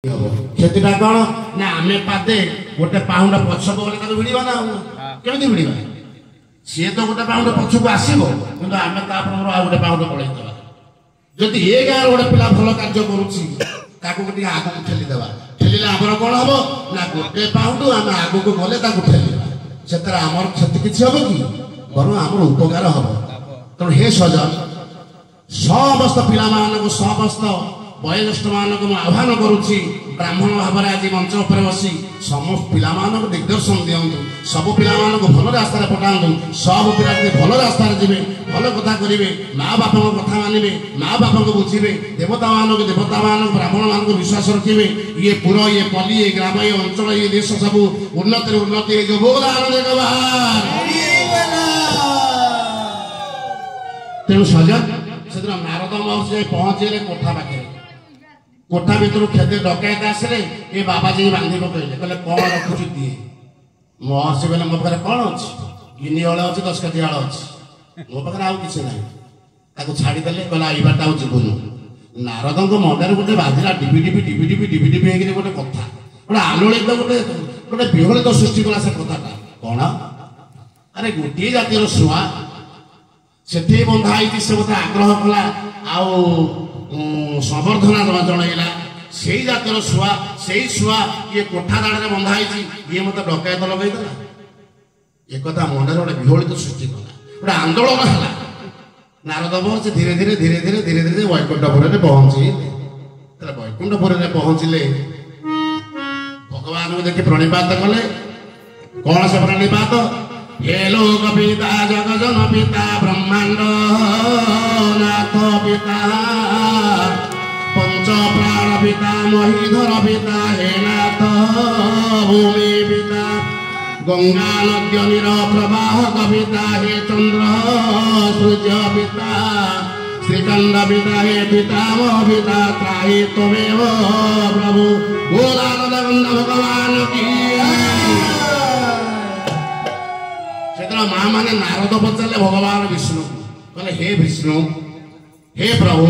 क्षतिटा कौन ना आम पादे गोटे पाउंड पछक गले भिड़ा ना केमी भिड़ा सी तो गोटे पाउंड पछक आसो कि आम गोटे पाउंड पलैदे जदि ए गाँव गोटे पिला भल कार्य करुच्ची आगू ठेलीदेवा ठेलिले आमर कौन हम ना गोटे पाउंड आम आगू को गले ठेलिया से आमर क्षति किसी हम कि बर आमर उपकार हम तेणु हे सजन समस्त पिला समस्त वयोज्येष्ठ मानक आह्वान करुच्ची ब्राह्मण भाव में आज मंच पर बसी समस्त पिला दिग्दर्शन दिंतु सब पिला भल रास्तार पठातु सब पिला भल रास्तार जी भल कथा करेंगे माँ बापा कथा मानवे माँ बापा को बुझे देवता मान ब्राह्मण मान विश्वास रखिए ये पुर ये पल्ली ये ग्राम ये अंचल ये देश सब उन्नति उन्नति जो बोला तेणु सजन से नारद महर्षि पहुंचे कोठा पाखे कोठा भर खेदे डकैत आसले ये बाबाजी बांधी पकड़े कहले कौन रखुच दिए महर्षि कहले मो पाखे कौन अच्छी गिनी हल अच्छी 10 केजी हल अच्छी मो पाखे आउ कि ना छाड़ीदे कहला ये बाट आबुन नारद मंडार गोटे बाजिला डिबी डिबी डिबी डिबी डिबी डिबी होगी गोटे कथा गोटे आलोड़ित गोटे गोटे विहलित सृष्टि कला से कथाटा कौन अरे गोटे जातिर शुआ से बंधाई से मत आग्रह कला संवर्धना जनइला से जातर शुआ से शुआ ये कोठा दाड़े बंधाई ये मत डकैत लगेदेला एक मंडार गोटे विहलित सृष्टि कला गोटे आंदोलन है नारद महर्षि धीरे धीरे धीरे धीरे धीरे धीरे वैकुंठपुर पहुंची वैकुंठपुर पहुंचले भगवान को देखी प्रणिपात कले कौन से प्रणिपात हे लोक पिता जगजन पिता ब्रह्मांड नाथ पिता पंच प्राण पिता महीधर पिता हे नाथ भूमि पिता गंगा नद्य नीर प्रवाहक पिता हे चंद्र सूर्य पिता श्रीकंड पिता हे पितामह पिता त्राहि त्वमेव प्रभु गोदानंद भगवान की माँ माने नारद पचारे भगवान विष्णु कहले हे विष्णु हे प्रभु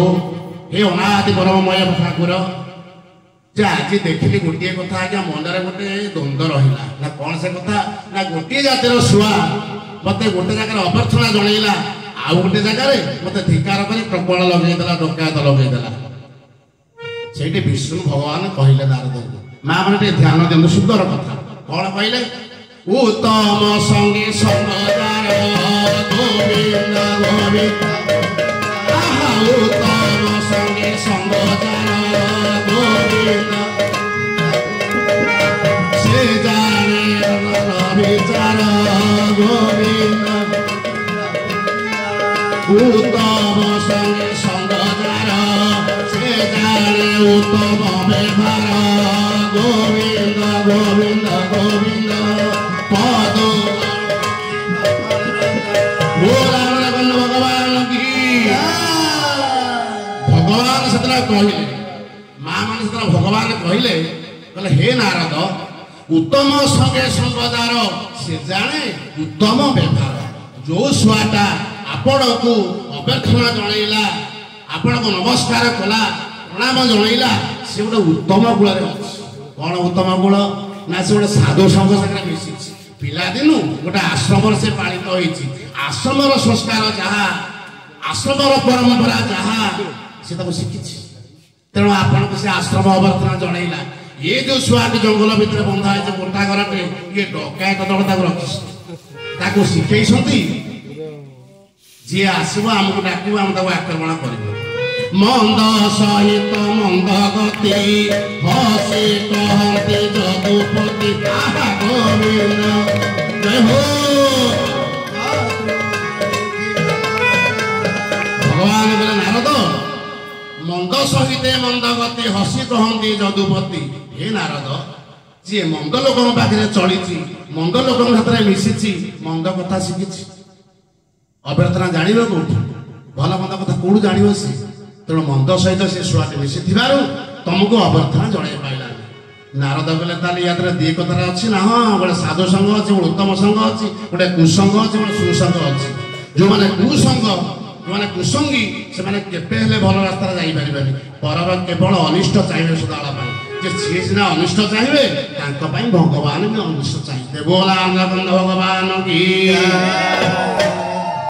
हे अनादि परममय ठाकुर जे आज देखिली गोटे कथा आज्ञा मनरे गोटे द्वंद्व रहा ना कौन से कथा ना गोटे जातिर शुआ मत गोटे जगह अभ्यर्थना जनइला आउ गोटे जगह मत धिकार कर प्रबल लगेदेला डकैत लगेदेला से विष्णु भगवान कहले नारद माँ मैंने ध्यान दिखाते सुंदर कथा कौन कहले उत्तम संगे संगदार गोविंद गोविंद उत्तम संगे संगदार गोविंद से जाने विचार गोविंद उत्तम संगे संगदार से जाने उत्तम व्यवहार गोविंद गोविंद गोविंद भगवान की भगवान से कहले माँ मान से भगवान कहले कहले हे नारद उत्तम संगे संगदार से जाने उत्तम व्यवहार जो छुआटा आपण को अभ्यर्थना जनइला आपण को नमस्कार कला प्रणाम जनइला से गोटे उत्तम गुण कौन उत्तम गुण ना से गोटे साधु संघ सागर मिसी पिलादिन गोटे आश्रम से पालित होती आश्रम संस्कार जहाँ आश्रम परंपरा जहाँ से शिखी तेणु आपण को से आश्रम अभ्यर्थना जनइला ये जो छुआटी जंगल भितर बंधा है कोठा घरटे ये डकैत दल ताको शिखई जी आसब आमको डाक आम आक्रमण कर मंद सहित मंद गति हसी कहते जदुपति गोविंद जय हो भगवान बोले नारद मंद सहित मंद गति हसी कहते जदुपति हे नारद जी मंद लोक पाखे चली मंद लोक हाथ में मिशी मंद कथा शिखी अभ्यर्थना जान कौट भल मंद कथा कौट जान सी तेणु मंद सहित से छुआटे मिशी तुमको अभ्यर्थना जन पाइला नारद कहले या दी कथार अच्छी ना हाँ गोटे साधु संघ अच्छी गोटे उत्तम संघ अच्छी गोटे कुसंग अच्छी गोटे सुसंग अच्छी जो मैंने कुसंग जो मैंने कुसंगी से केवे भल रास्ता जापर पर केवल अनिष्ट चाहिए सदाला ଯେ ସିଏ ସିନା ଅନିଷ୍ଟ ଚାହିଁବେ ତାଙ୍କ ପାଇଁ ଭଗବାନ ବି ଅନିଷ୍ଟ ଚାହିଁବେ। ବୋଲା ଭଗବାନ କି